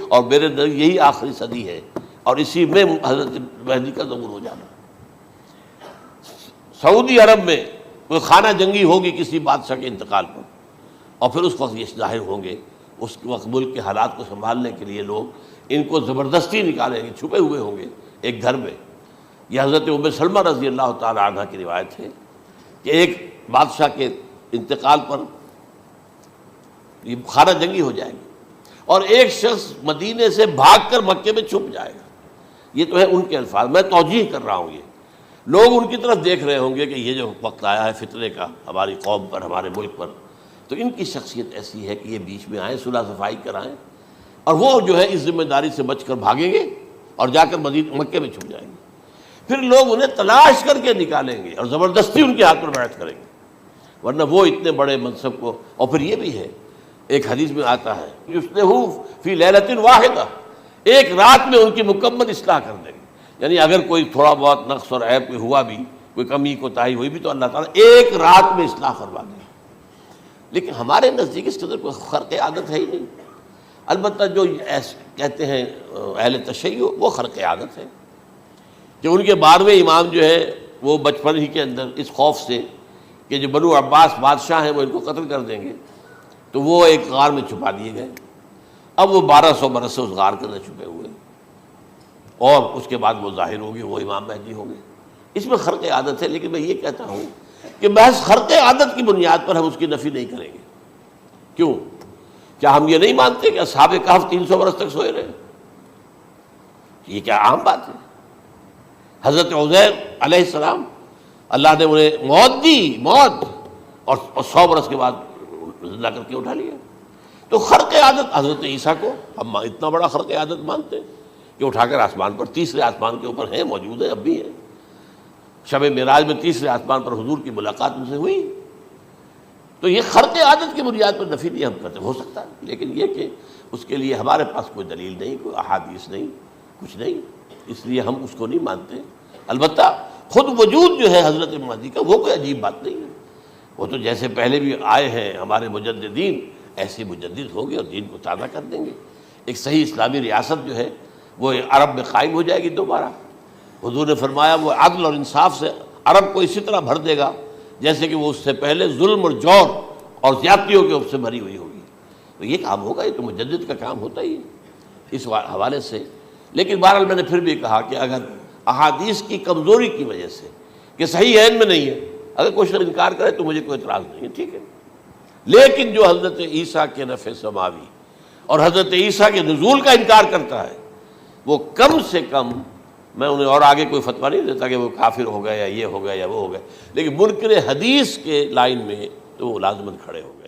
اور میرے نزدیک یہی آخری صدی ہے، اور اسی میں حضرت مہدی کا ظہور ہو جانا۔ سعودی عرب میں کوئی خانہ جنگی ہوگی کسی بادشاہ کے انتقال پر، اور پھر اس وقت یہ ظاہر ہوں گے، اس وقت ملک کے حالات کو سنبھالنے کے لیے لوگ ان کو زبردستی نکالیں گے، چھپے ہوئے ہوں گے ایک گھر میں۔ یہ حضرت ام سلمہ رضی اللہ تعالی عنہ کی روایت ہے کہ ایک بادشاہ کے انتقال پر یہ خانہ جنگی ہو جائے گی، اور ایک شخص مدینے سے بھاگ کر مکے میں چھپ جائے گا۔ یہ تو ہے ان کے الفاظ، میں توجیہ کر رہا ہوں۔ یہ لوگ ان کی طرف دیکھ رہے ہوں گے کہ یہ جو وقت آیا ہے فتنے کا ہماری قوم پر، ہمارے ملک پر، تو ان کی شخصیت ایسی ہے کہ یہ بیچ میں آئیں، صلح صفائی کرائیں، اور وہ جو ہے اس ذمہ داری سے بچ کر بھاگیں گے اور جا کر مکے میں چھپ جائیں گے۔ پھر لوگ انہیں تلاش کر کے نکالیں گے اور زبردستی ان کے ہاتھ پر بیعت کریں گے، ورنہ وہ اتنے بڑے منصب کو۔ اور پھر یہ بھی ہے، ایک حدیث میں آتا ہے یصلحوا فی لیلۃ واحدہ، ایک رات میں ان کی مکمل اصلاح کر دیں گے۔ یعنی اگر کوئی تھوڑا بہت نقص اور عیب کوئی ہوا بھی، کوئی کمی کوتاہی ہوئی بھی، تو اللہ تعالیٰ ایک رات میں اصلاح کروا دیں گے۔ لیکن ہمارے نزدیک اس قدر کوئی خرق عادت ہے ہی نہیں۔ البتہ جو کہتے ہیں اہل تشیع، وہ خرق عادت ہے کہ ان کے 12ویں امام جو ہے وہ بچپن ہی کے اندر اس خوف سے کہ جو بنو عباس بادشاہ ہیں وہ ان کو قتل کر دیں گے، تو وہ ایک غار میں چھپا دیے گئے۔ اب وہ 1200 برس سے اس غار کے اندر چھپے ہوئے، اور اس کے بعد وہ ظاہر ہوں گے، وہ امام مہدی ہوں گے۔ اس میں خرق عادت ہے، لیکن میں یہ کہتا ہوں کہ محض خرق عادت کی بنیاد پر ہم اس کی نفی نہیں کریں گے۔ کیوں؟ کیا ہم یہ نہیں مانتے کہ اصحاب کہف 300 برس تک سوئے رہے؟ یہ کیا عام بات ہے؟ حضرت عزیر علیہ السلام، اللہ نے انہیں موت دی، موت، اور 100 برس کے بعد زندہ کر کے اٹھا لیا۔ تو خرق عادت حضرت عیسیٰ کو ہم اتنا بڑا خرق عادت مانتے ہیں کہ اٹھا کر آسمان پر، تیسرے آسمان کے اوپر ہیں، موجود ہیں، اب بھی ہیں۔ شب معراج میں تیسرے آسمان پر حضور کی ملاقات ان سے ہوئی۔ تو یہ خرق عادت کی بنیاد پر نفی نہیں ہم کرتے، ہو سکتا ہے، لیکن یہ کہ اس کے لیے ہمارے پاس کوئی دلیل نہیں، کوئی احادیث نہیں، کچھ نہیں، اس لیے ہم اس کو نہیں مانتے۔ البتہ خود وجود جو ہے حضرت مہدی کا، وہ کوئی عجیب بات نہیں ہے۔ وہ تو جیسے پہلے بھی آئے ہیں ہمارے مجددین، ایسے مجدد ہوں گے اور دین کو تازہ کر دیں گے۔ ایک صحیح اسلامی ریاست جو ہے وہ عرب میں قائم ہو جائے گی دوبارہ۔ حضور نے فرمایا وہ عدل اور انصاف سے عرب کو اسی طرح بھر دے گا جیسے کہ وہ اس سے پہلے ظلم اور جور اور زیادتیوں کے سے بھری ہوئی ہوگی۔ تو یہ کام ہوگا، یہ تو مجدد کا کام ہوتا ہی ہے اس حوالے سے۔ لیکن بہرحال میں نے پھر بھی کہا کہ اگر احادیث کی کمزوری کی وجہ سے کہ صحیح عین میں نہیں ہے، اگر کوئی شخص انکار کرے تو مجھے کوئی اعتراض نہیں ہے، ٹھیک ہے۔ لیکن جو حضرت عیسیٰ کے نفع سماوی اور حضرت عیسیٰ کے نزول کا انکار کرتا ہے، وہ کم سے کم، میں انہیں اور آگے کوئی فتویٰ نہیں دیتا کہ وہ کافر ہو گئے یا یہ ہو گیا یا وہ ہو گیا، لیکن منکر حدیث کے لائن میں تو وہ لازماً کھڑے ہو گئے۔